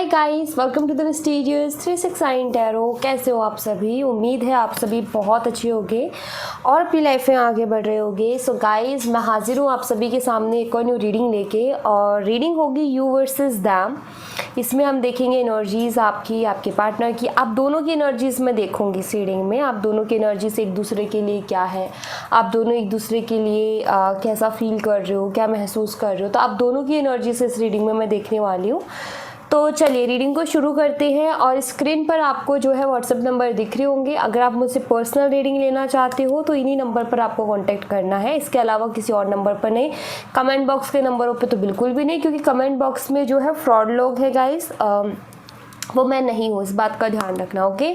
Guys, welcome to the mysterious 369 tarot. कैसे हो आप सभी? उम्मीद है आप सभी बहुत अच्छे होंगे और अपनी लाइफ में आगे बढ़ रहे होंगे। सो गाइस, मैं हाजिर हूँ आप सभी के सामने एक और न्यू रीडिंग लेके, और रीडिंग होगी यू वर्सेस दैम। इसमें हम देखेंगे एनर्जीज़ आपकी, आपके पार्टनर की, आप दोनों की एनर्जीज़ मैं देखूंगी इस रीडिंग में। आप दोनों की एनर्जीज एक दूसरे के लिए क्या है, आप दोनों एक दूसरे के लिए कैसा फील कर रहे हो, क्या महसूस कर रहे हो, तो आप दोनों की एनर्जीज इस रीडिंग में मैं देखने वाली हूँ। तो चलिए रीडिंग को शुरू करते हैं। और स्क्रीन पर आपको जो है व्हाट्सएप नंबर दिख रहे होंगे। अगर आप मुझसे पर्सनल रीडिंग लेना चाहते हो तो इन्हीं नंबर पर आपको कांटेक्ट करना है, इसके अलावा किसी और नंबर पर नहीं। कमेंट बॉक्स के नंबरों पे तो बिल्कुल भी नहीं, क्योंकि कमेंट बॉक्स में जो है फ्रॉड लोग हैं गाइस, वो मैं नहीं हूँ, इस बात का ध्यान रखना। ओके,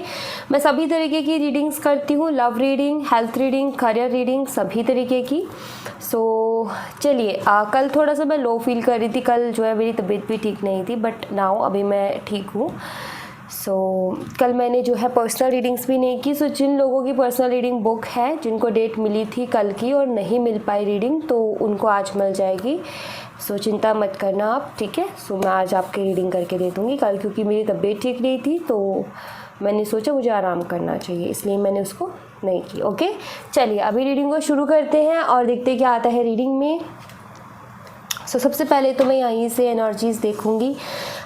मैं सभी तरीके की रीडिंग्स करती हूँ, love reading, health reading, career reading, सभी तरीके की। सो चलिए, कल थोड़ा सा मैं लो फील कर रही थी, कल जो है मेरी तबीयत भी ठीक नहीं थी, बट नाउ अभी मैं ठीक हूँ। सो कल मैंने जो है पर्सनल रीडिंग्स भी नहीं की। सो जिन लोगों की पर्सनल रीडिंग बुक है, जिनको डेट मिली थी कल की और नहीं मिल पाई रीडिंग, तो उनको आज मिल जाएगी। सो चिंता मत करना आप, ठीक है। सो मैं आज आपकी रीडिंग करके दे दूँगी कल, क्योंकि मेरी तबीयत ठीक नहीं थी तो मैंने सोचा मुझे आराम करना चाहिए, इसलिए मैंने उसको नहीं की। ओके, चलिए अभी रीडिंग को शुरू करते हैं और देखते क्या आता है रीडिंग में। सो सबसे पहले तो मैं यहीं से एनर्जीज़ देखूंगी,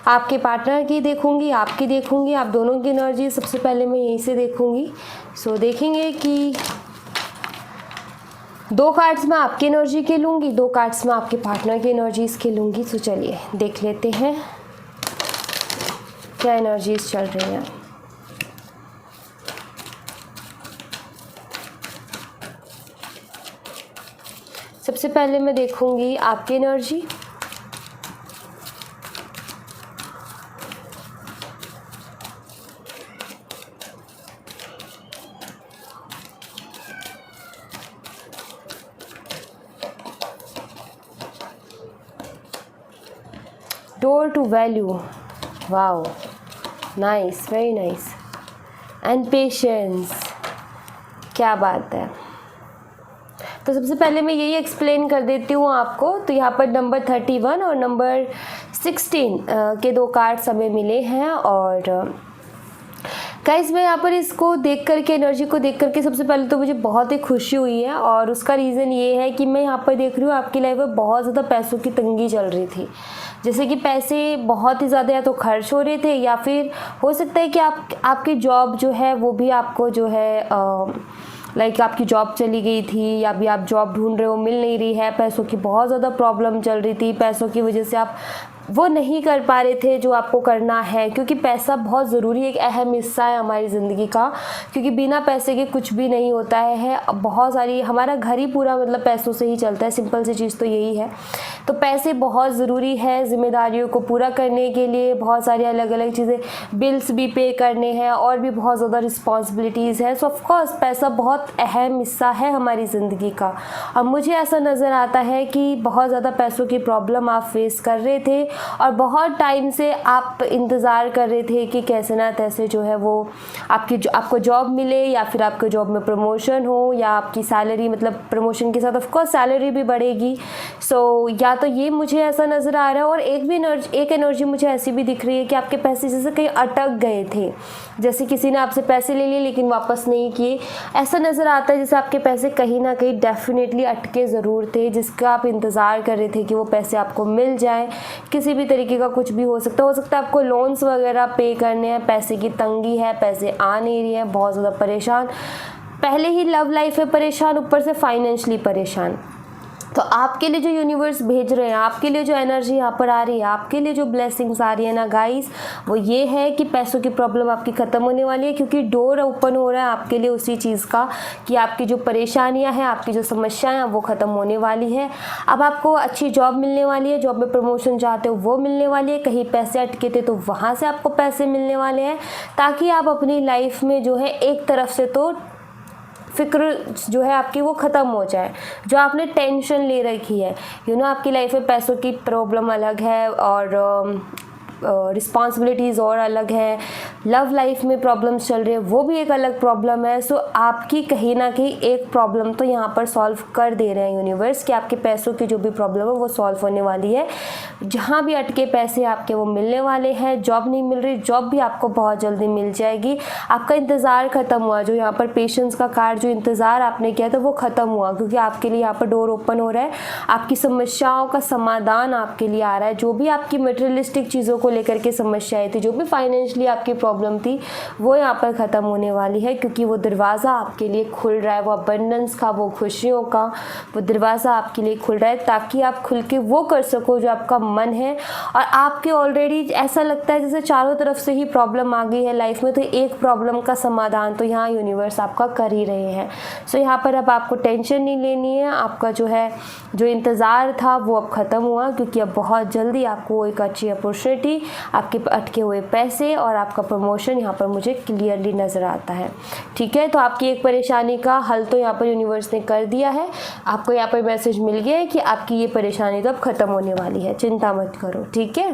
आपके पार्टनर की देखूंगी, आपकी देखूंगी, आप दोनों की एनर्जी सबसे पहले मैं यहीं से देखूंगी। सो देखेंगे कि 2 कार्ड्स मैं आपकी एनर्जी के लूँगी, 2 कार्ड्स मैं आपके पार्टनर की एनर्जीज़ के लूँगी। सो चलिए देख लेते हैं क्या एनर्जीज़ चल रही हैं। सबसे पहले मैं देखूंगी आपकी energy, door to value, wow, nice, very nice, and patience, क्या बात है। तो सबसे पहले मैं यही एक्सप्लेन कर देती हूँ आपको। तो यहाँ पर नंबर 31 और नंबर 16 के 2 कार्ड्स हमें मिले हैं। और गाइस, मैं यहाँ पर इसको देख करके, एनर्जी को देख करके सबसे पहले तो मुझे बहुत ही खुशी हुई है, और उसका रीज़न ये है कि मैं यहाँ पर देख रही हूँ आपकी लाइफ में बहुत ज़्यादा पैसों की तंगी चल रही थी। जैसे कि पैसे बहुत ही ज़्यादा या तो खर्च हो रहे थे, या फिर हो सकता है कि आपकी जॉब जो है वो भी आपको जो है लाइक आपकी जॉब चली गई थी, या भी आप जॉब ढूंढ रहे हो, मिल नहीं रही है, पैसों की बहुत ज़्यादा प्रॉब्लम चल रही थी, पैसों की वजह से आप वो नहीं कर पा रहे थे जो आपको करना है, क्योंकि पैसा बहुत ज़रूरी, एक अहम हिस्सा है हमारी ज़िंदगी का, क्योंकि बिना पैसे के कुछ भी नहीं होता है। बहुत सारी, हमारा घर ही पूरा मतलब पैसों से ही चलता है, सिंपल सी चीज़ तो यही है। तो पैसे बहुत ज़रूरी है जिम्मेदारियों को पूरा करने के लिए, बहुत सारी अलग अलग चीज़ें, बिल्स भी पे करने हैं और भी बहुत ज़्यादा रिस्पॉन्सिबिलिटीज़ है। सो ऑफकोर्स पैसा बहुत अहम हिस्सा है हमारी ज़िंदगी का। अब मुझे ऐसा नज़र आता है कि बहुत ज़्यादा पैसों की प्रॉब्लम आप फेस कर रहे थे, और बहुत टाइम से आप इंतज़ार कर रहे थे कि कैसे ना तैसे जो है वो आपको जॉब मिले, या फिर आपके जॉब में प्रमोशन हो, या आपकी सैलरी, मतलब प्रमोशन के साथ ऑफ कोर्स सैलरी भी बढ़ेगी। सो या तो ये मुझे ऐसा नज़र आ रहा है, और एक एनर्जी मुझे ऐसी भी दिख रही है कि आपके पैसे जैसे कहीं अटक गए थे, जैसे किसी ने आपसे पैसे ले लिए लेकिन वापस नहीं किए। ऐसा नज़र आता है जैसे आपके पैसे कहीं ना कहीं डेफिनेटली अटके ज़रूर थे, जिसका आप इंतज़ार कर रहे थे कि वो पैसे आपको मिल जाए। किसी भी तरीके का कुछ भी हो सकता है आपको लोन्स वगैरह पे करने हैं, पैसे की तंगी है, पैसे आ नहीं रही हैं, बहुत ज़्यादा परेशान, पहले ही लव लाइफ में परेशान, ऊपर से फाइनेंशियली परेशान। तो आपके लिए जो यूनिवर्स भेज रहे हैं, आपके लिए जो एनर्जी यहाँ पर आ रही है, आपके लिए जो ब्लेसिंग्स आ रही है ना गाइस, वो ये है कि पैसों की प्रॉब्लम आपकी ख़त्म होने वाली है, क्योंकि डोर ओपन हो रहा है आपके लिए उसी चीज़ का, कि आपकी जो परेशानियाँ हैं, आपकी जो समस्याएं हैं, वो ख़त्म होने वाली है। अब आपको अच्छी जॉब मिलने वाली है, जॉब में प्रमोशन चाहते हो वो मिलने वाली है, कहीं पैसे अटके थे तो वहाँ से आपको पैसे मिलने वाले हैं, ताकि आप अपनी लाइफ में जो है एक तरफ से तो फिक्र जो है आपकी वो ख़त्म हो जाए, जो आपने टेंशन ले रखी है। आपकी लाइफ में पैसों की प्रॉब्लम अलग है, और रिस्पॉन्सिबिलिटीज़ और अलग हैं, लव लाइफ में प्रॉब्लम्स चल रही है वो भी एक अलग प्रॉब्लम है। सो आपकी कहीं ना कहीं एक प्रॉब्लम तो यहाँ पर सॉल्व कर दे रहे हैं यूनिवर्स कि आपके पैसों की जो भी प्रॉब्लम है वो सॉल्व होने वाली है। जहाँ भी अटके पैसे आपके वो मिलने वाले हैं। जॉब नहीं मिल रही, जॉब भी आपको बहुत जल्दी मिल जाएगी। आपका इंतज़ार ख़त्म हुआ, जो यहाँ पर पेशेंस का कार्ड, जो इंतज़ार आपने किया था वो ख़त्म हुआ, क्योंकि आपके लिए यहाँ पर डोर ओपन हो रहा है। आपकी समस्याओं का समाधान आपके लिए आ रहा है। जो भी आपकी मटेरियलिस्टिक चीज़ों को लेकर के समस्याएं थी, जो भी फाइनेंशियली आपकी प्रॉब्लम थी, वो यहाँ पर ख़त्म होने वाली है, क्योंकि वो दरवाज़ा आपके लिए खुल रहा है। वो अबंडेंस का, वो खुशियों का वो दरवाज़ा आपके लिए खुल रहा है, ताकि आप खुल के वो कर सको जो आपका मन है। और आपके ऑलरेडी ऐसा लगता है जैसे चारों तरफ से ही प्रॉब्लम आ गई है लाइफ में, तो एक प्रॉब्लम का समाधान तो यहाँ यूनिवर्स आपका कर ही रहे हैं। सो यहाँ पर अब आपको टेंशन नहीं लेनी है। आपका जो है, जो इंतज़ार था वो अब ख़त्म हुआ, क्योंकि अब बहुत जल्दी आपको एक अच्छी अपॉर्चुनिटी, आपके अटके हुए पैसे और आपका प्रमोशन यहाँ पर मुझे क्लियरली नज़र आता है। ठीक है, तो आपकी एक परेशानी का हल तो यहाँ पर यूनिवर्स ने कर दिया है। आपको यहाँ पर मैसेज मिल गया है कि आपकी ये परेशानी तो अब ख़त्म होने वाली है, चिंता मत करो। ठीक है,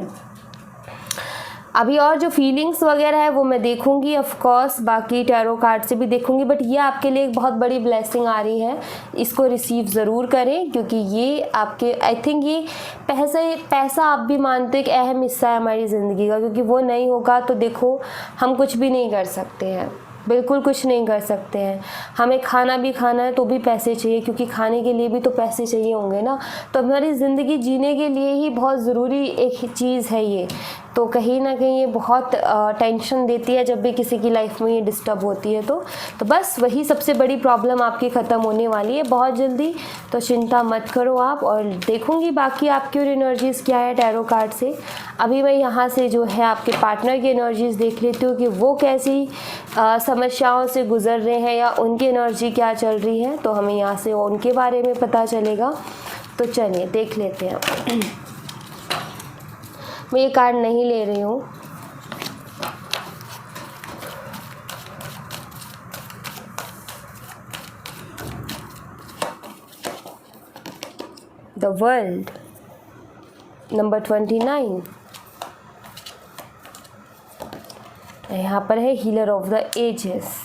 अभी और जो फीलिंग्स वगैरह है वो मैं देखूंगी, ऑफ कोर्स बाकी टैरो कार्ड से भी देखूंगी, बट ये आपके लिए एक बहुत बड़ी ब्लेसिंग आ रही है। इसको रिसीव ज़रूर करें, क्योंकि ये आपके, आई थिंक ये पैसा आप भी मानते हो एक अहम हिस्सा है हमारी ज़िंदगी का, क्योंकि वो नहीं होगा तो देखो हम कुछ भी नहीं कर सकते हैं, बिल्कुल कुछ नहीं कर सकते हैं। हमें खाना भी खाना है तो भी पैसे चाहिए, क्योंकि खाने के लिए भी तो पैसे चाहिए होंगे ना। तो हमारी ज़िंदगी जीने के लिए ही बहुत ज़रूरी एक चीज़ है ये। तो कहीं ना कहीं ये बहुत टेंशन देती है जब भी किसी की लाइफ में ये डिस्टर्ब होती है। तो बस वही सबसे बड़ी प्रॉब्लम आपकी ख़त्म होने वाली है बहुत जल्दी, तो चिंता मत करो आप। और देखूंगी बाकी आपकी और एनर्जीज़ क्या है टैरो कार्ड से। अभी मैं यहाँ से जो है आपके पार्टनर की एनर्जीज़ देख लेती हूँ कि वो कैसी समस्याओं से गुजर रहे हैं या उनकी एनर्जी क्या चल रही है, तो हमें यहाँ से उनके बारे में पता चलेगा। तो चलिए देख लेते हैं। मैं ये कार्ड नहीं ले रही हूँ। द वर्ल्ड नंबर 29, यहाँ पर है हीलर ऑफ द एजेस।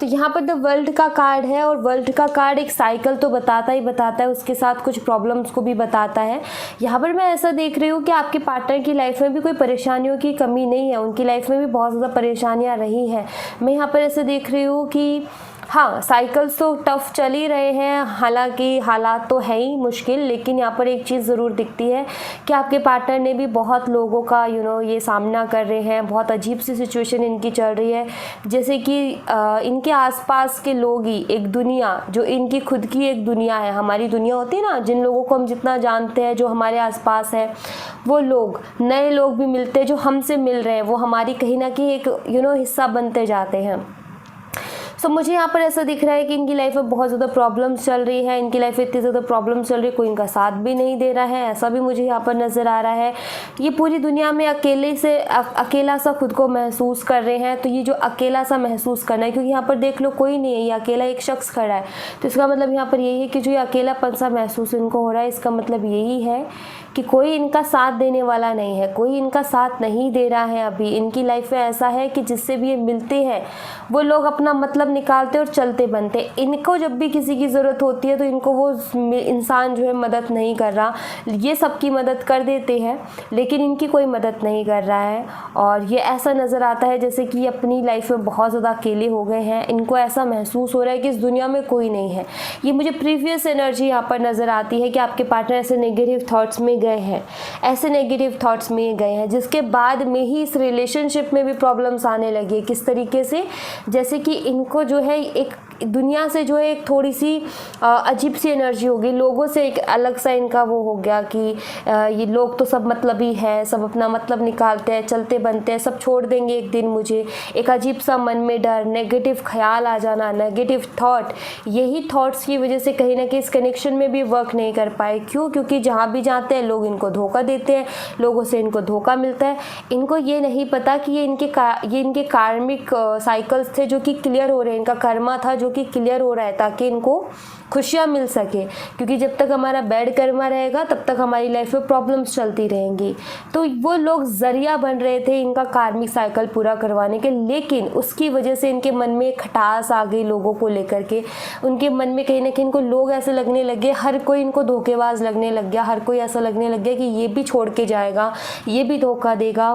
तो यहाँ पर द वर्ल्ड का कार्ड है, और वर्ल्ड का कार्ड एक साइकिल तो बताता ही बताता है, उसके साथ कुछ प्रॉब्लम्स को भी बताता है। यहाँ पर मैं ऐसा देख रही हूँ कि आपके पार्टनर की लाइफ में भी कोई परेशानियों की कमी नहीं है, उनकी लाइफ में भी बहुत ज़्यादा परेशानियाँ रही हैं। मैं यहाँ पर ऐसे देख रही हूँ कि हाँ, साइकिल्स तो टफ़ चल ही रहे हैं, हालांकि हालात तो है ही मुश्किल, लेकिन यहाँ पर एक चीज़ ज़रूर दिखती है कि आपके पार्टनर ने भी बहुत लोगों का ये सामना कर रहे हैं। बहुत अजीब सी सिचुएशन इनकी चल रही है, जैसे कि इनके आसपास के लोग ही एक दुनिया, जो इनकी खुद की एक दुनिया है, हमारी दुनिया होती है ना, जिन लोगों को हम जितना जानते हैं, जो हमारे आसपास है, वो लोग, नए लोग भी मिलते हैं जो हमसे मिल रहे हैं, वो हमारी कहीं ना कहीं एक हिस्सा बनते जाते हैं। सो मुझे यहाँ पर ऐसा दिख रहा है कि इनकी लाइफ में बहुत ज़्यादा प्रॉब्लम्स चल रही है, इनकी लाइफ में इतनी ज़्यादा प्रॉब्लम्स चल रही है, कोई इनका साथ भी नहीं दे रहा है, ऐसा भी मुझे यहाँ पर नज़र आ रहा है। ये पूरी दुनिया में अकेला सा खुद को महसूस कर रहे हैं। तो ये जो अकेला सा महसूस करना है, क्योंकि यहाँ पर देख लो कोई नहीं है, ये अकेला एक शख्स खड़ा है, तो इसका मतलब यहाँ पर यही है कि जो ये अकेलापन सा महसूस इनको हो रहा है, इसका मतलब यही है कि कोई इनका साथ देने वाला नहीं है, कोई इनका साथ नहीं दे रहा है। अभी इनकी लाइफ में ऐसा है कि जिससे भी ये मिलते हैं वो लोग अपना मतलब निकालते और चलते बनते। इनको जब भी किसी की ज़रूरत होती है तो इनको वो इंसान जो है मदद नहीं कर रहा, ये सबकी मदद कर देते हैं लेकिन इनकी कोई मदद नहीं कर रहा है। और ये ऐसा नज़र आता है जैसे कि अपनी लाइफ में बहुत ज़्यादा अकेले हो गए हैं, इनको ऐसा महसूस हो रहा है कि इस दुनिया में कोई नहीं है। ये मुझे प्रीवियस एनर्जी यहाँ पर नज़र आती है कि आपके पार्टनर ऐसे नेगेटिव थाट्स में गए हैं, ऐसे नेगेटिव थॉट्स में गए हैं, जिसके बाद में ही इस रिलेशनशिप में भी प्रॉब्लम्स आने लगी है। किस तरीके से, जैसे कि इनको जो है दुनिया से जो है एक थोड़ी सी अजीब सी एनर्जी होगी, लोगों से एक अलग सा इनका वो हो गया कि ये लोग तो सब मतलबी है, सब अपना मतलब निकालते हैं, चलते बनते हैं, सब छोड़ देंगे एक दिन मुझे। एक अजीब सा मन में डर, नेगेटिव ख्याल आ जाना, नेगेटिव थॉट, यही थॉट्स की वजह से कहीं ना कहीं इस कनेक्शन में भी वर्क नहीं कर पाए। क्यों? क्योंकि जहाँ भी जाते हैं लोग इनको धोखा देते हैं, लोगों से इनको धोखा मिलता है। इनको ये नहीं पता कि ये इनके कार्मिक साइकिल्स थे जो कि क्लियर हो रहे हैं, इनका कर्मा था जो कि क्लियर हो रहा है ताकि इनको खुशियाँ मिल सके। क्योंकि जब तक हमारा बैड कर्मा रहेगा तब तक हमारी लाइफ में प्रॉब्लम्स चलती रहेंगी। तो वो लोग ज़रिया बन रहे थे इनका कार्मिक साइकिल पूरा करवाने के, लेकिन उसकी वजह से इनके मन में एक खटास आ गई लोगों को लेकर के। उनके मन में कहीं ना कहीं इनको लोग ऐसे लगने लगे, हर कोई इनको धोखेबाज लगने लग गया, हर कोई ऐसा लगने लग गया कि ये भी छोड़ के जाएगा, ये भी धोखा देगा,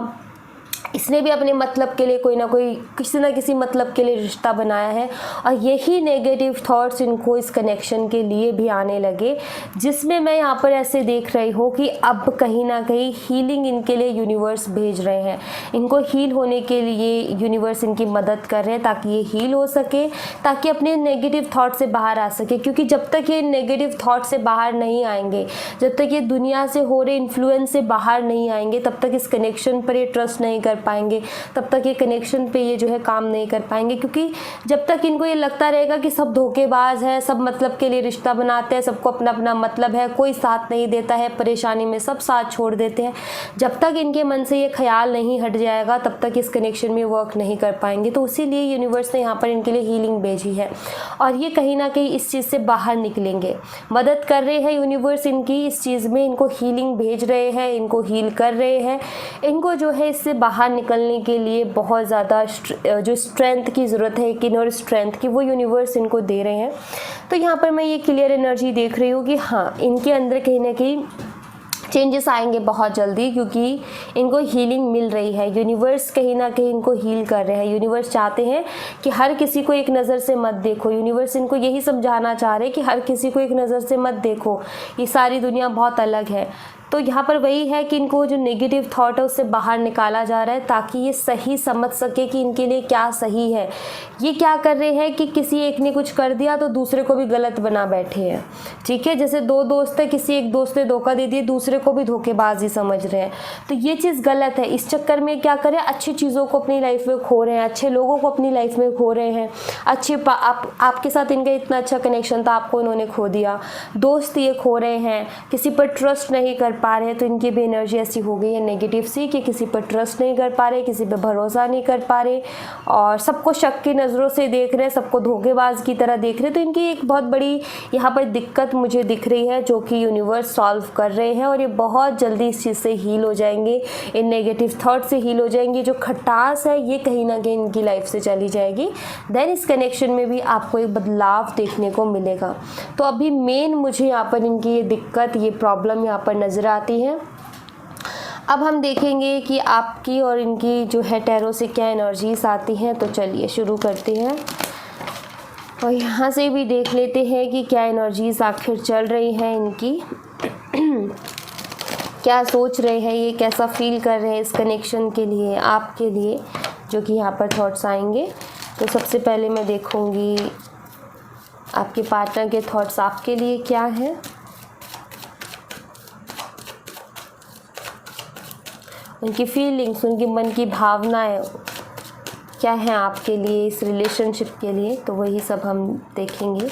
इसने भी अपने मतलब के लिए कोई ना कोई किसी ना किसी मतलब के लिए रिश्ता बनाया है। और यही नेगेटिव थॉट्स इनको इस कनेक्शन के लिए भी आने लगे, जिसमें मैं यहाँ पर ऐसे देख रही हूँ कि अब कहीं ना कहीं हीलिंग इनके लिए यूनिवर्स भेज रहे हैं। इनको हील होने के लिए यूनिवर्स इनकी मदद कर रहे हैं ताकि ये हील हो सके, ताकि अपने नेगेटिव थॉट से बाहर आ सके। क्योंकि जब तक ये नेगेटिव थॉट से बाहर नहीं आएंगे, जब तक ये दुनिया से हो रहे इन्फ्लुएंस से बाहर नहीं आएंगे, तब तक इस कनेक्शन पर ये ट्रस्ट नहीं कर पाएंगे, तब तक ये कनेक्शन पे ये जो है काम नहीं कर पाएंगे। क्योंकि जब तक इनको ये लगता रहेगा कि सब धोखेबाज है, सब मतलब के लिए रिश्ता बनाते हैं, सबको अपना अपना मतलब है, कोई साथ नहीं देता है, परेशानी में सब साथ छोड़ देते हैं, जब तक इनके मन से ये ख्याल नहीं हट जाएगा तब तक इस कनेक्शन में वर्क नहीं कर पाएंगे। तो इसीलिए यूनिवर्स ने यहाँ पर इनके लिए हीलिंग भेजी है और ये कहीं ना कहीं इस चीज़ से बाहर निकलेंगे। मदद कर रहे हैं यूनिवर्स इनकी इस चीज़ में, इनको हीलिंग भेज रहे हैं, इनको हील कर रहे हैं। इनको जो है इससे बाहर निकलने के लिए बहुत ज़्यादा जो स्ट्रेंथ की ज़रूरत है, एक इनर स्ट्रेंथ की, वो यूनिवर्स इनको दे रहे हैं। तो यहाँ पर मैं ये क्लियर एनर्जी देख रही हूँ कि हाँ, इनके अंदर कहीं ना कहीं चेंजेस आएंगे बहुत जल्दी, क्योंकि इनको हीलिंग मिल रही है। यूनिवर्स कहीं ना कहीं इनको हील कर रहे हैं। यूनिवर्स चाहते हैं कि हर किसी को एक नज़र से मत देखो। यूनिवर्स इनको यही समझाना चाह रहे हैं कि हर किसी को एक नज़र से मत देखो, ये सारी दुनिया बहुत अलग है। तो यहाँ पर वही है कि इनको जो नेगेटिव थॉट है उससे बाहर निकाला जा रहा है ताकि ये सही समझ सके कि इनके लिए क्या सही है। ये क्या कर रहे हैं कि किसी एक ने कुछ कर दिया तो दूसरे को भी गलत बना बैठे हैं। ठीक है, जैसे दो दोस्त है, किसी एक दोस्त ने धोखा दे दिया, दूसरे को भी धोखेबाजी समझ रहे हैं। तो ये चीज़ गलत है। इस चक्कर में क्या करें, अच्छी चीज़ों को अपनी लाइफ में खो रहे हैं, अच्छे लोगों को अपनी लाइफ में खो रहे हैं। आपके साथ इनका इतना अच्छा कनेक्शन था, आपको इन्होंने खो दिया। दोस्त ये खो रहे हैं, किसी पर ट्रस्ट नहीं कर पा रहे हैं। तो इनकी भी एनर्जी ऐसी हो गई है नेगेटिव सी कि किसी पर ट्रस्ट नहीं कर पा रहे, किसी पर भरोसा नहीं कर पा रहे और सबको शक की नज़रों से देख रहे हैं, सबको धोखेबाज की तरह देख रहे हैं। तो इनकी एक बहुत बड़ी यहाँ पर दिक्कत मुझे दिख रही है जो कि यूनिवर्स सॉल्व कर रहे हैं और ये बहुत जल्दी इस चीज़ से हील हो जाएंगे, इन नेगेटिव थॉट से हील हो जाएंगे। जो खटास है ये कहीं ना कहीं इनकी लाइफ से चली जाएगी। देन इस कनेक्शन में भी आपको एक बदलाव देखने को मिलेगा। तो अभी मेन मुझे यहाँ पर इनकी ये दिक्कत, ये प्रॉब्लम यहाँ पर नज़र आती है। अब हम देखेंगे कि आपकी और इनकी जो है टैरो से क्या एनर्जीज आती हैं। तो चलिए शुरू करते हैं और यहाँ से भी देख लेते हैं कि क्या एनर्जीज आखिर चल रही हैं इनकी क्या सोच रहे हैं ये, कैसा फील कर रहे हैं इस कनेक्शन के लिए, आपके लिए, जो कि यहाँ पर थॉट्स आएंगे। तो सबसे पहले मैं देखूँगी आपके पार्टनर के थॉट्स आपके लिए क्या हैं। उनकी फीलिंग्स, उनकी मन की भावनाएं क्या हैं आपके लिए, इस रिलेशनशिप के लिए। तो वही सब हम देखेंगे।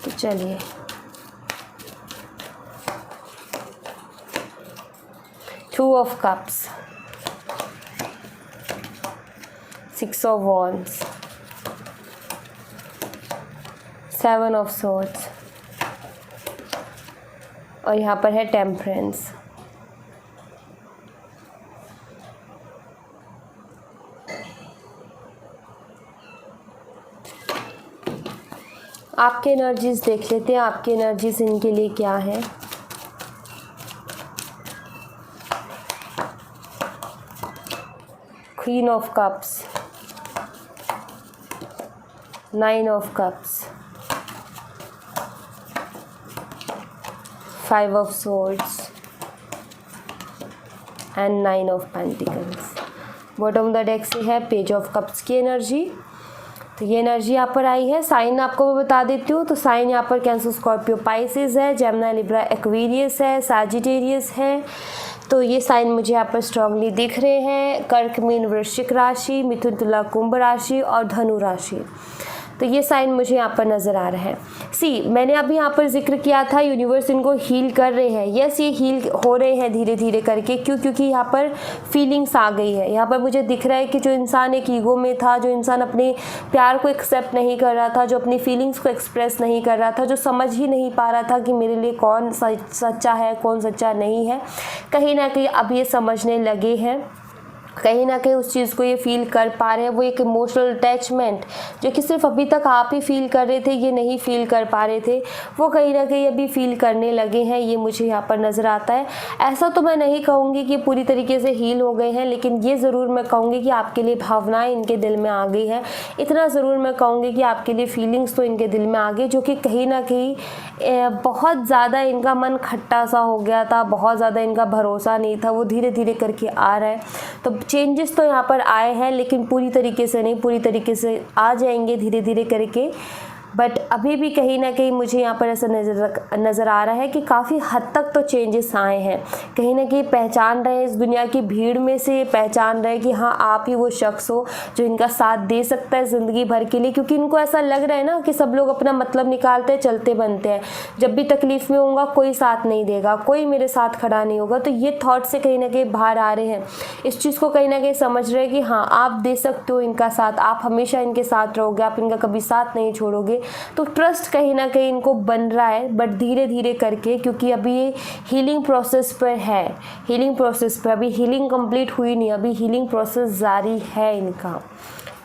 तो चलिए, two of cups, 6 of wands, 7 of swords और यहाँ पर है टेम्परेंस। आपके एनर्जीज देख लेते हैं, आपकी एनर्जीज इनके लिए क्या है। Queen of cups, 9 of cups, 5 of swords and 9 of pentacles. Bottom of the deck से है पेज ऑफ कप्स की एनर्जी। तो ये एनर्जी यहाँ पर आई है। साइन आपको मैं बता देती हूँ, तो साइन यहाँ पर कैंसर, स्कॉर्पियो, पाइसेस है, जेमिनी, लिब्रा, एक्वेरियस है, सैजिटेरियस है। तो ये साइन मुझे यहाँ पर स्ट्रांगली दिख रहे हैं। कर्क, मीन, वृश्चिक राशि, मिथुन, तुला, कुंभ राशि और धनु राशि। तो ये साइन मुझे यहाँ पर नज़र आ रहा है। मैंने अभी यहाँ पर जिक्र किया था यूनिवर्स इनको हील कर रहे हैं। यस, ये हील हो रहे हैं धीरे धीरे करके। क्यों? क्योंकि यहाँ पर फीलिंग्स आ गई है। यहाँ पर मुझे दिख रहा है कि जो इंसान एक ईगो में था, जो इंसान अपने प्यार को एक्सेप्ट नहीं कर रहा था, जो अपनी फीलिंग्स को एक्सप्रेस नहीं कर रहा था, जो समझ ही नहीं पा रहा था कि मेरे लिए कौन सच्चा है, कौन सच्चा नहीं है, कहीं ना कहीं अब ये समझने लगे हैं। कहीं ना कहीं उस चीज़ को ये फील कर पा रहे हैं। वो एक इमोशनल अटैचमेंट जो कि सिर्फ अभी तक आप ही फील कर रहे थे, ये नहीं फील कर पा रहे थे, वो कहीं ना कहीं अभी फील करने लगे हैं। ये मुझे यहाँ पर नज़र आता है। ऐसा तो मैं नहीं कहूँगी कि पूरी तरीके से हील हो गए हैं, लेकिन ये ज़रूर मैं कहूँगी कि आपके लिए भावनाएँ इनके दिल में आ गई हैं। इतना ज़रूर मैं कहूँगी कि आपके लिए फीलिंग्स तो इनके दिल में आ गई, जो कि कहीं ना कहीं बहुत ज़्यादा इनका मन खट्टा सा हो गया था, बहुत ज़्यादा इनका भरोसा नहीं था, वो धीरे धीरे करके आ रहा है। तो चेंजेस तो यहाँ पर आए हैं, लेकिन पूरी तरीके से नहीं, पूरी तरीके से आ जाएंगे धीरे धीरे करके। बट अभी भी कहीं ना कहीं मुझे यहाँ पर ऐसा नज़र आ रहा है कि काफ़ी हद तक तो चेंजेस आए हैं। कहीं ना कहीं पहचान रहे हैं, इस दुनिया की भीड़ में से ये पहचान रहे हैं कि हाँ, आप ही वो शख्स हो जो इनका साथ दे सकता है ज़िंदगी भर के लिए। क्योंकि इनको ऐसा लग रहा है ना कि सब लोग अपना मतलब निकालते हैं, चलते बनते हैं। जब भी तकलीफ़ में होगा कोई साथ नहीं देगा, कोई मेरे साथ खड़ा नहीं होगा। तो ये थॉट से कहीं ना कहीं बाहर आ रहे हैं। इस चीज़ को कहीं ना कहीं समझ रहे हैं कि हाँ, आप दे सकते हो इनका साथ, आप हमेशा इनके साथ रहोगे, आप इनका कभी साथ नहीं छोड़ोगे। तो ट्रस्ट कहीं ना कहीं इनको बन रहा है, बट धीरे धीरे करके, क्योंकि अभी ये हीलिंग प्रोसेस पर है। हीलिंग प्रोसेस पर अभी हीलिंग कंप्लीट हुई नहीं, अभी हीलिंग प्रोसेस जारी है इनका।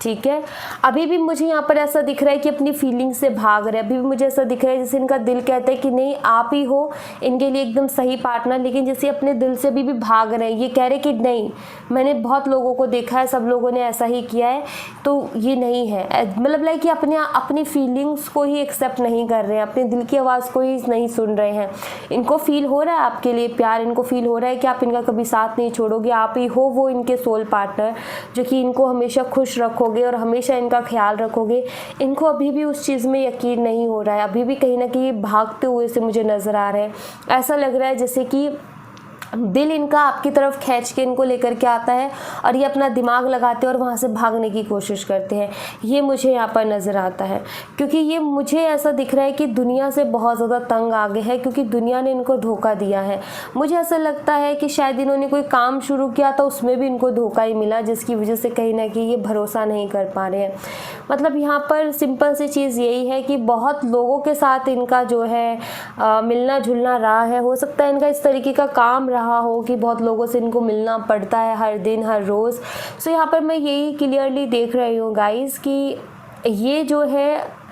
ठीक है, अभी भी मुझे यहाँ पर ऐसा दिख रहा है कि अपनी फीलिंग से भाग रहे हैं। अभी भी मुझे ऐसा दिख रहा है जैसे इनका दिल कहता है कि नहीं, आप ही हो इनके लिए एकदम सही पार्टनर, लेकिन जैसे अपने दिल से भी भाग रहे हैं। ये कह रहे कि नहीं, मैंने बहुत लोगों को देखा है, सब लोगों ने ऐसा ही किया है, तो ये नहीं है। मतलब लाइक कि अपनी फीलिंग्स को ही एक्सेप्ट नहीं कर रहे हैं, अपने दिल की आवाज़ को ही नहीं सुन रहे हैं। इनको फील हो रहा है आपके लिए प्यार, इनको फील हो रहा है कि आप इनका कभी साथ नहीं छोड़ोगे, आप ही हो वो इनके सोल पार्टनर जो कि इनको हमेशा खुश रखोगे और हमेशा इनका ख्याल रखोगे। इनको अभी भी उस चीज़ में यकीन नहीं हो रहा है, अभी भी कहीं ना कहीं भागते हुए से मुझे नज़र आ रहे हैं। ऐसा लग रहा है जैसे कि दिल इनका आपकी तरफ खींच के इनको लेकर के आता है और ये अपना दिमाग लगाते हैं और वहाँ से भागने की कोशिश करते हैं। ये मुझे यहाँ पर नज़र आता है, क्योंकि ये मुझे ऐसा दिख रहा है कि दुनिया से बहुत ज़्यादा तंग आ गए हैं, क्योंकि दुनिया ने इनको धोखा दिया है। मुझे ऐसा लगता है कि शायद इन्होंने कोई काम शुरू किया था, उसमें भी इनको धोखा ही मिला, जिसकी वजह से कहीं ना कहीं ये भरोसा नहीं कर पा रहे हैं। मतलब यहाँ पर सिंपल सी चीज़ यही है कि बहुत लोगों के साथ इनका जो है मिलना जुलना रहा है। हो सकता है इनका इस तरीके का काम रहा हो कि बहुत लोगों से इनको मिलना पड़ता है हर दिन हर रोज़। सो यहाँ पर मैं यही क्लियरली देख रही हूँ गाइस कि ये जो है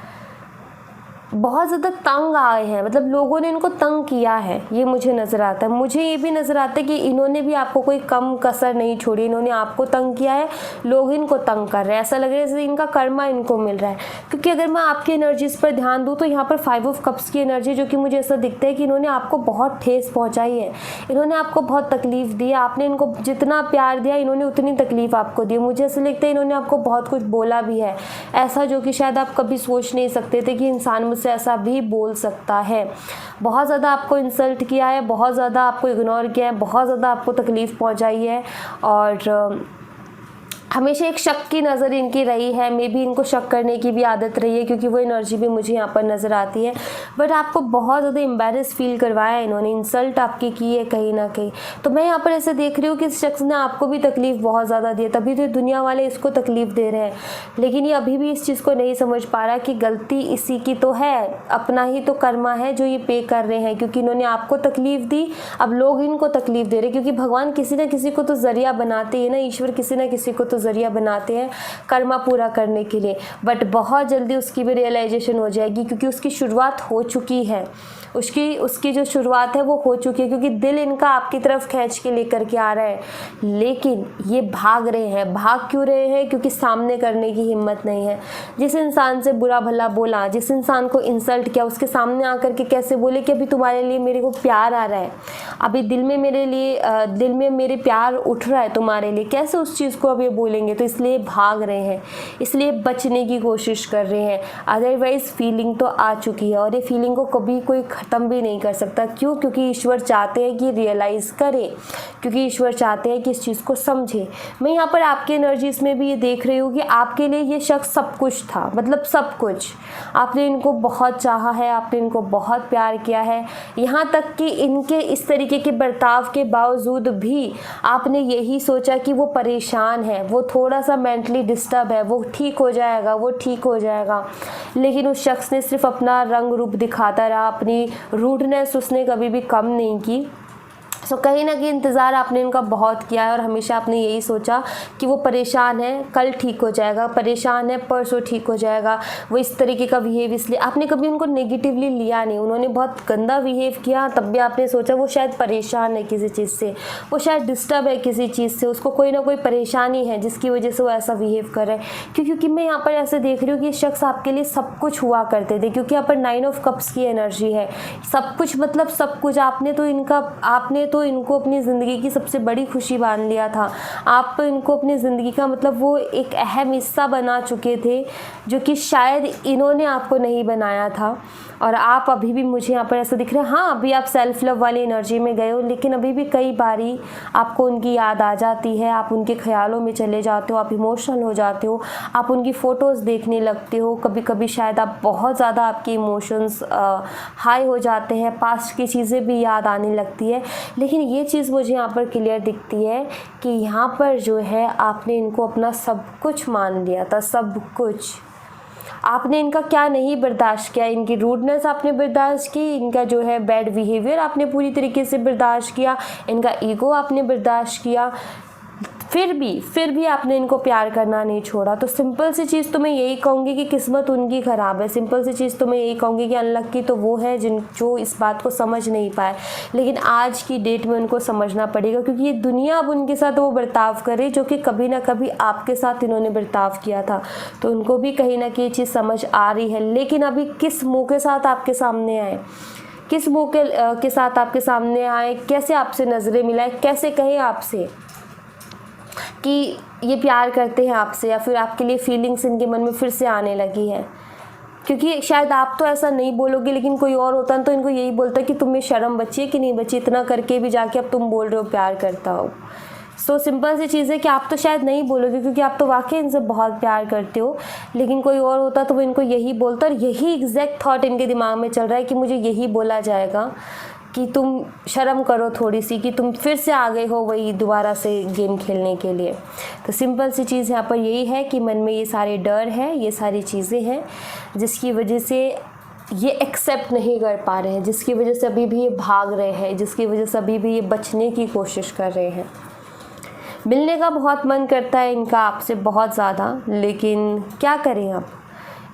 बहुत ज़्यादा तंग आए हैं। मतलब लोगों ने इनको तंग किया है, ये मुझे नज़र आता है। मुझे ये भी नज़र आता है कि इन्होंने भी आपको कोई कम कसर नहीं छोड़ी, इन्होंने आपको तंग किया है, लोग इनको तंग कर रहे हैं। ऐसा लग रहा है जैसे इनका कर्मा इनको मिल रहा है। क्योंकि अगर मैं आपकी एनर्जीज़ पर ध्यान दूँ तो यहाँ पर 5 ऑफ कप्स की एनर्जी, जो कि मुझे ऐसा दिखता है कि इन्होंने आपको बहुत ठेस पहुँचाई है, इन्होंने आपको बहुत तकलीफ़ दी है। आपने इनको जितना प्यार दिया इन्होंने उतनी तकलीफ़ आपको दी। मुझे ऐसा लगता है इन्होंने आपको बहुत कुछ बोला भी है, ऐसा जो कि शायद आप कभी सोच नहीं सकते थे कि इंसान से ऐसा भी बोल सकता है। बहुत ज़्यादा आपको इंसल्ट किया है, बहुत ज़्यादा आपको इग्नोर किया है, बहुत ज़्यादा आपको तकलीफ़ पहुंचाई है और हमेशा एक शक की नज़र इनकी रही है। मे बी इनको शक करने की भी आदत रही है, क्योंकि वो एनर्जी भी मुझे यहाँ पर नज़र आती है। बट आपको बहुत ज़्यादा एम्बैरेस फील करवाया है इन्होंने, इंसल्ट आपकी की है कहीं ना कहीं। तो मैं यहाँ पर ऐसे देख रही हूँ कि इस शख्स ने आपको भी तकलीफ़ बहुत ज़्यादा दी है, तभी तो दुनिया वाले इसको तकलीफ़ दे रहे हैं। लेकिन ये अभी भी इस चीज़ को नहीं समझ पा रहा कि गलती इसी की तो है, अपना ही तो कर्मा है जो ये पे कर रहे हैं। क्योंकि इन्होंने आपको तकलीफ़ दी, अब लोग इनको तकलीफ़ दे रहे हैं। क्योंकि भगवान किसी न किसी को तो ज़रिया बनाते हैं ना, ईश्वर किसी न किसी को तो ज़रिया बनाते हैं कर्मा पूरा करने के लिए। बट बहुत जल्दी उसकी भी रियलाइजेशन हो जाएगी, क्योंकि उसकी शुरुआत हो चुकी है, उसकी जो शुरुआत है वो हो चुकी है। क्योंकि दिल इनका आपकी तरफ खींच के लेकर के आ रहा है, लेकिन ये भाग रहे हैं। भाग क्यों रहे हैं? क्योंकि सामने करने की हिम्मत नहीं है। जिस इंसान से बुरा भला बोला, जिस इंसान को इंसल्ट किया, उसके सामने आकर के कैसे बोले कि अभी तुम्हारे लिए मेरे को प्यार आ रहा है, अभी दिल में मेरे प्यार उठ रहा है तुम्हारे लिए, कैसे उस चीज़ को अब ये बोले बोलेंगे, तो इसलिए भाग रहे हैं, इसलिए बचने की कोशिश कर रहे हैं। अदरवाइज़ फीलिंग तो आ चुकी है और ये फीलिंग को कभी कोई ख़त्म भी नहीं कर सकता। क्यों? क्योंकि ईश्वर चाहते हैं कि रियलाइज़ करें, क्योंकि ईश्वर चाहते हैं कि इस चीज़ को समझे। मैं यहाँ पर आपकी एनर्जीज़ में भी ये देख रही हूँ कि आपके लिए ये शख्स सब कुछ था, मतलब सब कुछ। आपने इनको बहुत चाहा है, आपने इनको बहुत प्यार किया है, यहाँ तक कि इनके इस तरीके के बर्ताव के बावजूद भी आपने यही सोचा कि वो परेशान है, वो थोड़ा सा मेंटली डिस्टर्ब है, वो ठीक हो जाएगा, वो ठीक हो जाएगा। लेकिन उस शख्स ने सिर्फ अपना रंग रूप दिखाता रहा, अपनी रूडनेस उसने कभी भी कम नहीं की। सो कहीं ना कहीं इंतज़ार आपने इनका बहुत किया है और हमेशा आपने यही सोचा कि वो परेशान है, कल ठीक हो जाएगा, परेशान है, परसों ठीक हो जाएगा। वो इस तरीके का बिहेव, इसलिए आपने कभी उनको नेगेटिवली लिया नहीं। उन्होंने बहुत गंदा बिहेव किया, तब भी आपने सोचा वो शायद परेशान है किसी चीज़ से, वो शायद डिस्टर्ब है किसी चीज़ से, उसको कोई ना कोई परेशानी है जिसकी वजह से वो ऐसा बिहेव कर रहा है। क्योंकि मैं यहाँ पर ऐसे देख रही हूँ कि ये शख्स आपके लिए सब कुछ हुआ करते थे, क्योंकि यहाँ पर 9 ऑफ कप्स की एनर्जी है। सब कुछ मतलब सब कुछ। आपने तो इनको अपनी ज़िंदगी की सबसे बड़ी खुशी मान लिया था। आप इनको अपनी ज़िंदगी का मतलब वो एक अहम हिस्सा बना चुके थे, जो कि शायद इन्होंने आपको नहीं बनाया था। और आप अभी भी मुझे यहाँ पर ऐसा दिख रहा है, हाँ अभी आप सेल्फ लव वाली एनर्जी में गए हो, लेकिन अभी भी कई बारी आपको उनकी याद आ जाती है, आप उनके ख्यालों में चले जाते हो, आप इमोशनल हो जाते हो, आप उनकी फ़ोटोज़ देखने लगते हो। कभी कभी शायद आप बहुत ज़्यादा आपके इमोशंस हाई हो जाते हैं, पास्ट की चीज़ें भी याद आने लगती है। लेकिन ये चीज़ मुझे यहाँ पर क्लियर दिखती है कि यहाँ पर जो है आपने इनको अपना सब कुछ मान लिया था, सब कुछ। आपने इनका क्या नहीं बर्दाश्त किया, इनकी रूडनेस आपने बर्दाश्त की, इनका जो है बैड बिहेवियर आपने पूरी तरीके से बर्दाश्त किया, इनका ईगो आपने बर्दाश्त किया, फिर भी आपने इनको प्यार करना नहीं छोड़ा। तो सिंपल सी चीज़ तो मैं यही कहूँगी कि किस्मत उनकी ख़राब है। सिंपल सी चीज़ तो मैं यही कहूँगी कि अनलक्की तो वो है जो इस बात को समझ नहीं पाए। लेकिन आज की डेट में उनको समझना पड़ेगा, क्योंकि ये दुनिया अब उनके साथ वो बर्ताव करे जो कि कभी ना कभी आपके साथ इन्होंने बर्ताव किया था। तो उनको भी कहीं ना कहीं ये चीज़ समझ आ रही है। लेकिन अभी किस मुँह के साथ आपके सामने आए, किस मुँह के साथ आपके सामने आए, कैसे आपसे नज़रें मिलाए, कैसे कहें आपसे कि ये प्यार करते हैं आपसे, या फिर आपके लिए फीलिंग्स इनके मन में फिर से आने लगी है। क्योंकि शायद आप तो ऐसा नहीं बोलोगे, लेकिन कोई और होता है तो इनको यही बोलता है कि तुम्हें शर्म बची है कि नहीं बची, इतना करके भी जाके अब तुम बोल रहे हो प्यार करता हो। सो सिंपल सी चीज़ है कि आप तो शायद नहीं बोलोगे, क्योंकि आप तो वाकई इनसे बहुत प्यार करते हो। लेकिन कोई और होता तो वो इनको यही बोलता, और यही एग्जैक्ट थॉट इनके दिमाग में चल रहा है कि मुझे यही बोला जाएगा कि तुम शर्म करो थोड़ी सी, कि तुम फिर से आ गए हो वही दोबारा से गेम खेलने के लिए। तो सिंपल सी चीज़ यहाँ पर यही है कि मन में ये सारे डर हैं, ये सारी चीज़ें हैं जिसकी वजह से ये एक्सेप्ट नहीं कर पा रहे हैं, जिसकी वजह से अभी भी ये भाग रहे हैं, जिसकी वजह से अभी भी ये बचने की कोशिश कर रहे हैं। मिलने का बहुत मन करता है इनका आपसे बहुत ज़्यादा, लेकिन क्या करें आप।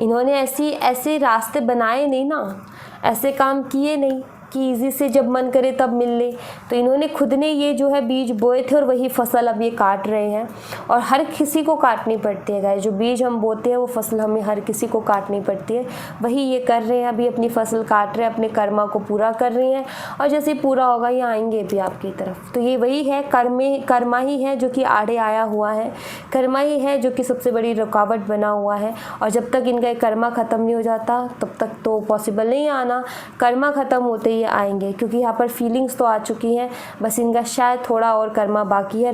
इन्होंने ऐसे रास्ते बनाए नहीं ना, ऐसे काम किए नहीं कि इजी से जब मन करे तब मिल ले। तो इन्होंने खुद ने ये जो है बीज बोए थे और वही फसल अब ये काट रहे हैं। और हर किसी को काटनी पड़ती है गाइस, जो बीज हम बोते हैं वो फसल हमें हर किसी को काटनी पड़ती है। वही ये कर रहे हैं, अभी अपनी फसल काट रहे हैं, अपने कर्मा को पूरा कर रहे हैं, और जैसे पूरा होगा ये आएंगे भी आपकी तरफ। तो ये वही है, कर्मा ही है जो कि आड़े आया हुआ है, कर्मा ही है जो कि सबसे बड़ी रुकावट बना हुआ है। और जब तक इनका कर्मा ख़त्म नहीं हो जाता तब तक तो पॉसिबल नहीं आना। कर्मा ख़त्म होते ये आएंगे, क्योंकि यहाँ पर फीलिंग्स तो आ चुकी हैं, बस इनका शायद थोड़ा और कर्मा बाकी है।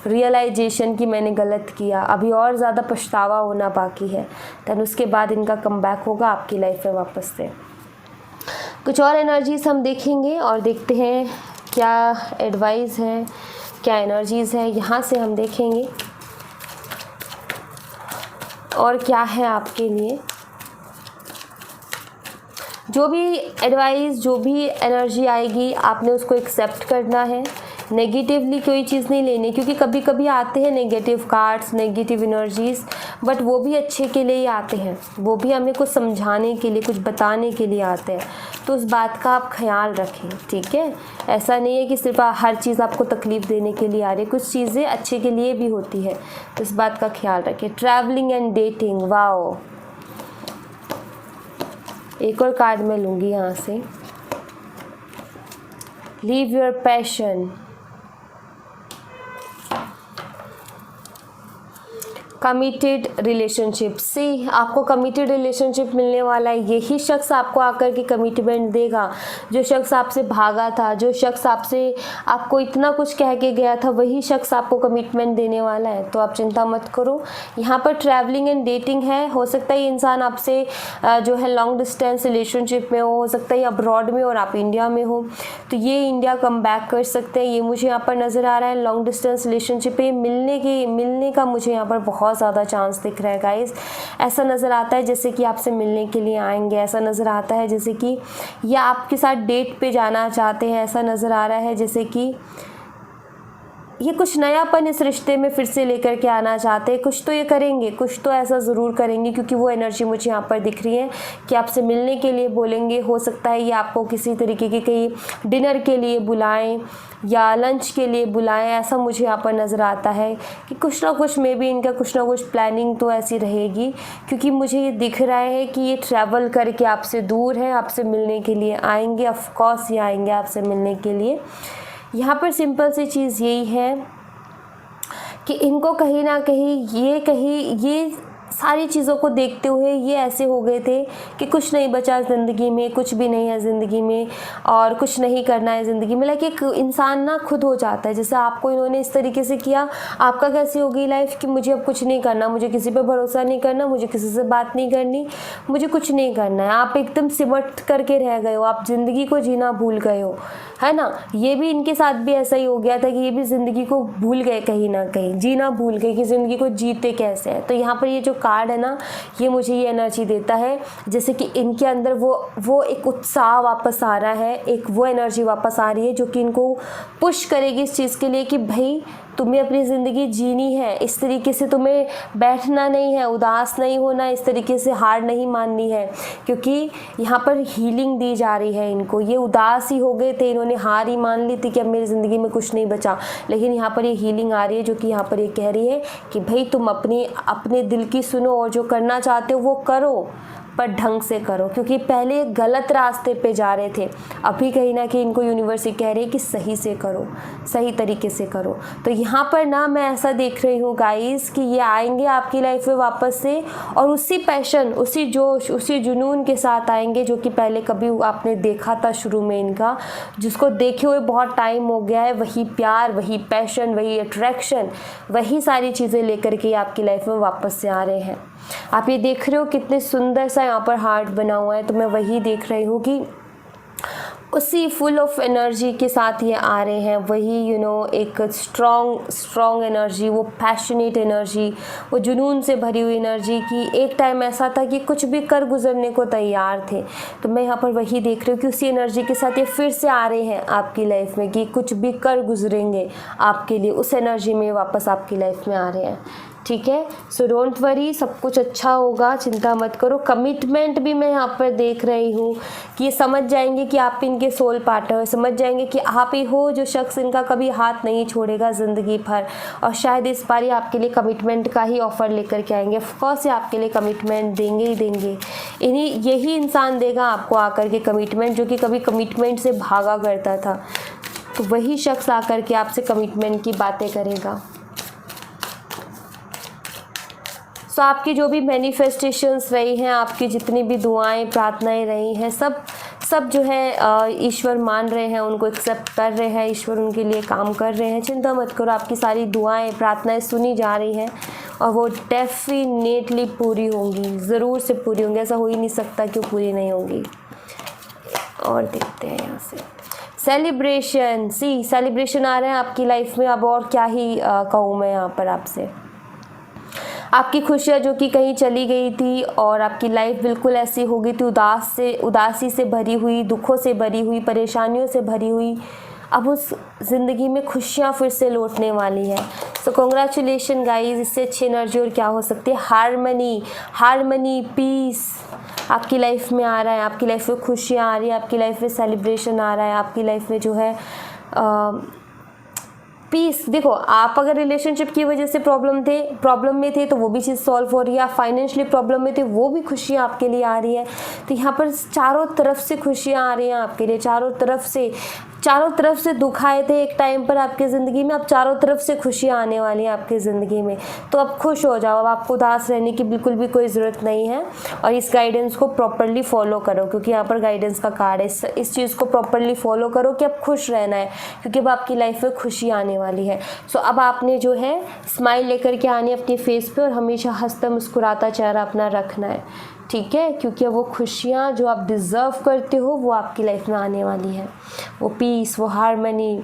रियलाइजेशन कि मैंने गलत किया, अभी और ज़्यादा पछतावा होना बाकी है। देन उसके बाद इनका कमबैक होगा आपकी लाइफ में वापस से। कुछ और एनर्जीज हम देखेंगे और देखते हैं क्या एडवाइस है, क्या एनर्जीज़ है, यहाँ से हम देखेंगे और क्या है आपके लिए। जो भी एडवाइस, जो भी एनर्जी आएगी आपने उसको एक्सेप्ट करना है, नेगेटिवली कोई चीज़ नहीं लेनी, क्योंकि कभी कभी आते हैं negative cards, negative energies, but वो भी अच्छे के लिए ही आते हैं, वो भी हमें कुछ समझाने के लिए, कुछ बताने के लिए आते हैं। तो उस बात का आप ख्याल रखें, ठीक है। ऐसा नहीं है कि सिर्फ हर चीज़ आपको तकलीफ़ देने के लिए आ रही, कुछ चीज़ें अच्छे के लिए भी होती है, तो इस बात का ख्याल रखें। Travelling and dating, wow. एक और कार्ड मैं लूँगी यहाँ से। Leave your passion, committed relationship see, आपको कमिटेड रिलेशनशिप मिलने वाला है। यही शख्स आपको आकर के कमिटमेंट देगा। जो शख्स आपसे भागा था, जो शख्स आपको इतना कुछ कह के गया था, वही शख्स आपको कमिटमेंट देने वाला है। तो आप चिंता मत करो। यहाँ पर ट्रैवलिंग एंड डेटिंग है। हो सकता है ये इंसान आपसे जो है लॉन्ग डिस्टेंस रिलेशनशिप में हो सकता है अब्रॉड में और आप इंडिया में हो, तो ये इंडिया कम बैक कर सकते हैं। ये मुझे यहाँ पर नज़र आ रहा है। लॉन्ग डिस्टेंस रिलेशनशिप पे मिलने का मुझे यहाँ पर बहुत ज़्यादा चांस दिख रहा है गाइस। ऐसा नज़र आता है जैसे कि आपसे मिलने के लिए आएंगे। ऐसा नज़र आता है जैसे कि या आपके साथ डेट पे जाना चाहते हैं। ऐसा नज़र आ रहा है जैसे कि ये कुछ नयापन इस रिश्ते में फिर से लेकर के आना चाहते हैं। कुछ तो ये करेंगे, कुछ तो ऐसा ज़रूर करेंगे, क्योंकि वो एनर्जी मुझे यहाँ पर दिख रही है कि आपसे मिलने के लिए बोलेंगे। हो सकता है ये आपको किसी तरीके के कहीं डिनर के लिए बुलाएं या लंच के लिए बुलाएं। ऐसा मुझे यहाँ पर नज़र आता है कि कुछ ना कुछ मे बी इनका कुछ ना कुछ प्लानिंग तो ऐसी रहेगी, क्योंकि मुझे ये दिख रहा है कि ये ट्रैवल करके आपसे दूर है, आपसे मिलने के लिए आएंगे। ऑफकोर्स ये आएंगे आपसे मिलने के लिए। यहाँ पर सिंपल सी चीज़ यही है कि इनको कहीं ना कहीं ये सारी चीज़ों को देखते हुए ये ऐसे हो गए थे कि कुछ नहीं बचा ज़िंदगी में, कुछ भी नहीं है ज़िंदगी में और कुछ नहीं करना है ज़िंदगी में। लाइक एक इंसान ना खुद हो जाता है। जैसे आपको इन्होंने इस तरीके से किया, आपका कैसी होगी लाइफ कि मुझे अब कुछ नहीं करना, मुझे किसी पे भरोसा नहीं करना, मुझे किसी से बात नहीं करनी, मुझे कुछ नहीं करना है। आप एकदम सिमट करके रह गए हो, आप ज़िंदगी को जीना भूल गए हो, है ना। ये भी इनके साथ भी ऐसा ही हो गया था कि ये भी ज़िंदगी को भूल गए, कहीं ना कहीं जीना भूल गए कि ज़िंदगी को जीते कैसे है। तो यहाँ पर ये जो कार्ड है ना, ये मुझे ये एनर्जी देता है जैसे कि इनके अंदर वो एक उत्साह वापस आ रहा है, एक वो एनर्जी वापस आ रही है जो कि इनको पुश करेगी इस चीज़ के लिए कि भाई तुम्हें अपनी ज़िंदगी जीनी है। इस तरीके से तुम्हें बैठना नहीं है, उदास नहीं होना, इस तरीके से हार नहीं माननी है, क्योंकि यहाँ पर हीलिंग दी जा रही है इनको। ये उदास ही हो गए थे, इन्होंने हार ही मान ली थी कि अब मेरी ज़िंदगी में कुछ नहीं बचा, लेकिन यहाँ पर ये हीलिंग आ रही है जो कि यहाँ पर ये कह रही है कि भाई तुम अपने दिल की सुनो और जो करना चाहते हो वो करो, पर ढंग से करो, क्योंकि पहले गलत रास्ते पे जा रहे थे। अभी कहीं ना कहीं इनको यूनिवर्स कह रही है कि सही से करो, सही तरीके से करो। तो यहाँ पर ना मैं ऐसा देख रही हूँ गाइस कि ये आएंगे आपकी लाइफ में वापस से और उसी पैशन, उसी जोश, उसी जुनून के साथ आएंगे जो कि पहले कभी आपने देखा था शुरू में इनका, जिसको देखे हुए बहुत टाइम हो गया है। वही प्यार, वही पैशन, वही अट्रैक्शन, वही सारी चीज़ें लेकर के आपकी लाइफ में वापस से आ रहे हैं। आप ये देख रहे हो कितने सुंदर सा यहाँ पर हार्ट बना हुआ है। तो मैं वही देख रही हूँ कि उसी फुल ऑफ एनर्जी के साथ ये आ रहे हैं। वही एक स्ट्रॉन्ग एनर्जी, वो पैशनेट एनर्जी, वो जुनून से भरी हुई एनर्जी की एक टाइम ऐसा था कि कुछ भी कर गुजरने को तैयार थे। तो मैं यहाँ पर वही देख रही हूँ कि उसी एनर्जी के साथ ये फिर से आ रहे हैं आपकी लाइफ में कि कुछ भी कर गुजरेंगे आपके लिए, उस एनर्जी में वापस आपकी लाइफ में आ रहे हैं। ठीक है, सो डोंट वरी, सब कुछ अच्छा होगा, चिंता मत करो। कमिटमेंट भी मैं यहाँ पर देख रही हूँ कि ये समझ जाएंगे कि आप इनके सोल पार्टनर, समझ जाएंगे कि आप ही हो जो शख्स इनका कभी हाथ नहीं छोड़ेगा ज़िंदगी भर। और शायद इस बार ये आपके लिए कमिटमेंट का ही ऑफ़र लेकर के आएंगे। ऑफकोर्स ये आपके लिए कमिटमेंट देंगे ही देंगे। यही इंसान देगा आपको आकर के कमिटमेंट, जो कि कभी कमिटमेंट से भागा करता था। तो वही शख्स आकर के आपसे कमिटमेंट की बातें करेगा। सो आपकी जो भी मैनिफेस्टेशंस रही हैं, आपकी जितनी भी दुआएं प्रार्थनाएं रही हैं, सब जो है ईश्वर मान रहे हैं, उनको एक्सेप्ट कर रहे हैं, ईश्वर उनके लिए काम कर रहे हैं। चिंता मत करो, आपकी सारी दुआएं प्रार्थनाएं सुनी जा रही हैं और वो डेफिनेटली पूरी होंगी, ज़रूर से पूरी होंगी। ऐसा हो ही नहीं सकता कि पूरी नहीं होंगी। और देखते हैं यहाँ से सेलिब्रेशन, सेलिब्रेशन आ रहे हैं आपकी लाइफ में। अब और क्या ही कहूँ मैं यहाँ पर आपसे। आपकी खुशियाँ जो कि कहीं चली गई थी और आपकी लाइफ बिल्कुल ऐसी हो गई थी उदासी से भरी हुई, दुखों से भरी हुई, परेशानियों से भरी हुई, अब उस ज़िंदगी में खुशियाँ फिर से लौटने वाली है। सो कॉन्ग्रेचुलेशन गाइज, इससे अच्छी एनर्जी और क्या हो सकती है। हारमनी, पीस आपकी लाइफ में आ रहा है, आपकी लाइफ में खुशियाँ आ रही है, आपकी लाइफ में सेलिब्रेशन आ रहा है, आपकी लाइफ में जो है पीस। देखो, आप अगर रिलेशनशिप की वजह से प्रॉब्लम में थे तो वो भी चीज़ सॉल्व हो रही है। आप फाइनेंशियली प्रॉब्लम में थे, वो भी खुशियाँ आपके लिए आ रही है। तो यहाँ पर चारों तरफ से खुशियाँ आ रही हैं आपके लिए, चारों तरफ से चारों तरफ से दुख आए थे एक टाइम पर आपकी ज़िंदगी में, अब चारों तरफ से खुशियाँ आने वाली हैं आपकी ज़िंदगी में। तो अब खुश हो जाओ, अब आपको उदास रहने की बिल्कुल भी कोई ज़रूरत नहीं है। और इस गाइडेंस को प्रॉपरली फॉलो करो, क्योंकि यहाँ पर गाइडेंस का कार्ड है। इस चीज़ को प्रॉपरली फॉलो करो कि अब खुश रहना है, क्योंकि अब आपकी लाइफ में खुशी आने वाली है। सो अब आपने जो है स्माइल लेकर के आनी अपनी फेस पे, और हमेशा हंसता मुस्कुराता चेहरा अपना रखना है, ठीक है, क्योंकि वो खुशियाँ जो आप डिज़र्व करते हो वो आपकी लाइफ में आने वाली है। वो पीस, वो हारमनी,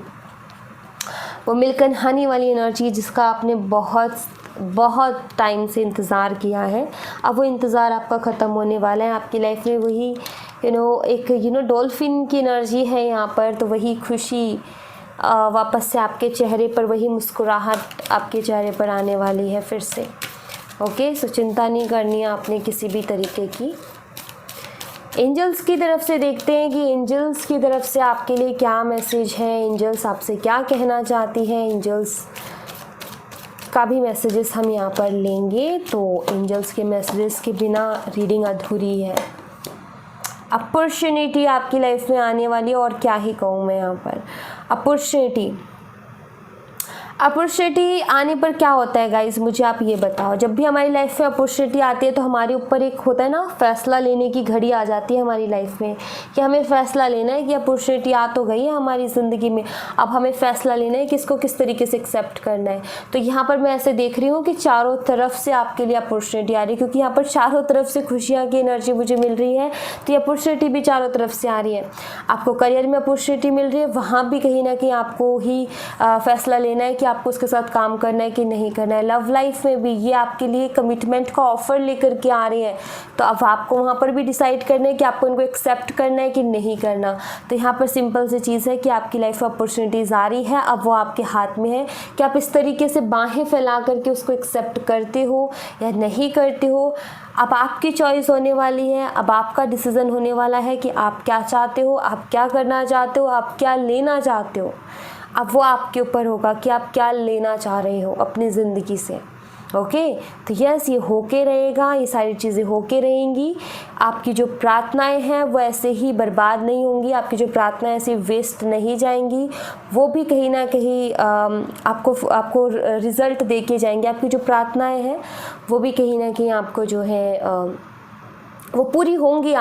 वो मिल्क एंड हनी वाली एनर्जी जिसका आपने बहुत बहुत टाइम से इंतज़ार किया है, अब वो इंतज़ार आपका ख़त्म होने वाला है। आपकी लाइफ में वही एक डॉल्फिन की एनर्जी है यहाँ पर, तो वही खुशी वापस से आपके चेहरे पर, वही मुस्कुराहट आपके चेहरे पर आने वाली है फिर से। ओके, सो चिंता नहीं करनी है आपने किसी भी तरीके की। एंजल्स की तरफ से देखते हैं कि एंजल्स की तरफ से आपके लिए क्या मैसेज है, एंजल्स आपसे क्या कहना चाहती है। एंजल्स का भी मैसेजेस हम यहाँ पर लेंगे, तो एंजल्स के मैसेजेस के बिना रीडिंग अधूरी है। अपॉर्चुनिटी आपकी लाइफ में आने वाली है, और क्या ही कहूँ मैं यहाँ पर। अपॉर्चुनिटी आने पर क्या होता है गाइस, मुझे आप ये बताओ। जब भी हमारी लाइफ में अपॉर्चुनिटी आती है तो हमारे ऊपर एक होता है ना, फैसला लेने की घड़ी आ जाती है हमारी लाइफ में, कि हमें फ़ैसला लेना है कि अपॉर्चुनिटी आ तो गई है हमारी ज़िंदगी में, अब हमें फ़ैसला लेना है कि इसको किस तरीके से एक्सेप्ट करना है। तो यहाँ पर मैं ऐसे देख रही हूँ कि चारों तरफ से आपके लिए अपॉर्चुनिटी आ रही है, क्योंकि यहाँ पर चारों तरफ से खुशियाँ की एनर्जी मुझे मिल रही है, तो ये अपॉर्चुनिटी भी चारों तरफ से आ रही है। आपको करियर में अपॉर्चुनिटी मिल रही है, वहाँ भी कहीं ना कहीं आपको ही फ़ैसला लेना है कि आपको उसके साथ काम करना है कि नहीं करना है। लव लाइफ में भी ये आपके लिए कमिटमेंट का ऑफर लेकर के आ रही है, तो अब आपको वहाँ पर भी डिसाइड करना है कि आपको इनको एक्सेप्ट करना है कि नहीं करना। तो यहाँ पर सिंपल सी चीज़ है कि आपकी लाइफ में अपॉर्चुनिटीज़ आ रही है, अब वो आपके हाथ में है कि आप इस तरीके से बाहें फैला करके उसको एक्सेप्ट करते हो या नहीं करते हो। अब आपकी चॉइस होने वाली है, अब आपका डिसीज़न होने वाला है कि आप क्या चाहते हो, आप क्या करना चाहते हो, आप क्या लेना चाहते हो। अब वो आपके ऊपर होगा कि आप क्या लेना चाह रहे हो अपनी ज़िंदगी से। ओके, तो यस, ये होके रहेगा, ये सारी चीज़ें होके रहेंगी। आपकी जो प्रार्थनाएं हैं वो ऐसे ही बर्बाद नहीं होंगी, आपकी जो प्रार्थनाएं ऐसे वेस्ट नहीं जाएंगी, वो भी कहीं ना कहीं आपको रिज़ल्ट दे के जाएंगे। आपकी जो प्रार्थनाएं हैं वो भी कहीं ना कहीं आपको जो है वो पूरी होंगी,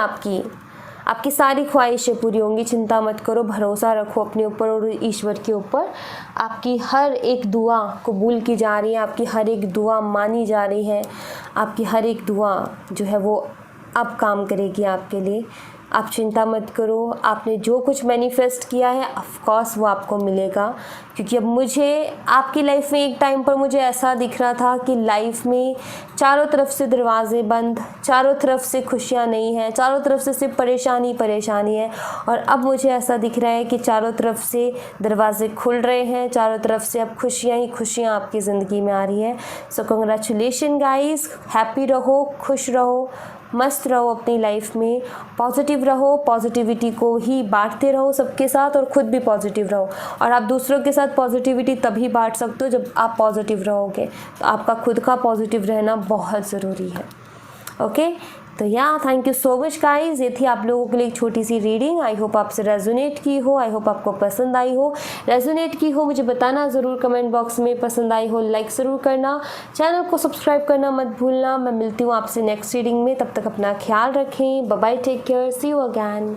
आपकी सारी ख्वाहिशें पूरी होंगी। चिंता मत करो, भरोसा रखो अपने ऊपर और ईश्वर के ऊपर। आपकी हर एक दुआ कबूल की जा रही है, आपकी हर एक दुआ मानी जा रही है, आपकी हर एक दुआ जो है वो अब काम करेगी आपके लिए। आप चिंता मत करो, आपने जो कुछ मैनिफेस्ट किया है ऑफ कोर्स वो आपको मिलेगा, क्योंकि अब मुझे आपकी लाइफ में एक टाइम पर मुझे ऐसा दिख रहा था कि लाइफ में चारों तरफ से दरवाजे बंद, चारों तरफ से खुशियाँ नहीं हैं, चारों तरफ से सिर्फ परेशानी है, और अब मुझे ऐसा दिख रहा है कि चारों तरफ से दरवाजे खुल रहे हैं, चारों तरफ से अब खुशियाँ ही खुशियाँ आपकी ज़िंदगी में आ रही है। सो कंग्रेचुलेशन गाइस, हैप्पी रहो, खुश रहो, मस्त रहो अपनी लाइफ में, पॉजिटिव रहो, पॉजिटिविटी को ही बांटते रहो सबके साथ, और ख़ुद भी पॉजिटिव रहो। और आप दूसरों के साथ पॉजिटिविटी तभी बांट सकते हो जब आप पॉजिटिव रहोगे, तो आपका खुद का पॉजिटिव रहना बहुत ज़रूरी है। ओके, तो thank you so much guys, ये थी आप लोगों के लिए एक छोटी सी रीडिंग। आई होप आपसे रेजोनेट की हो, आई होप आपको पसंद आई हो। रेजोनेट की हो मुझे बताना ज़रूर कमेंट बॉक्स में, पसंद आई हो लाइक ज़रूर करना, चैनल को सब्सक्राइब करना मत भूलना। मैं मिलती हूँ आपसे नेक्स्ट रीडिंग में, तब तक अपना ख्याल रखें। Bye bye, take care, see you again.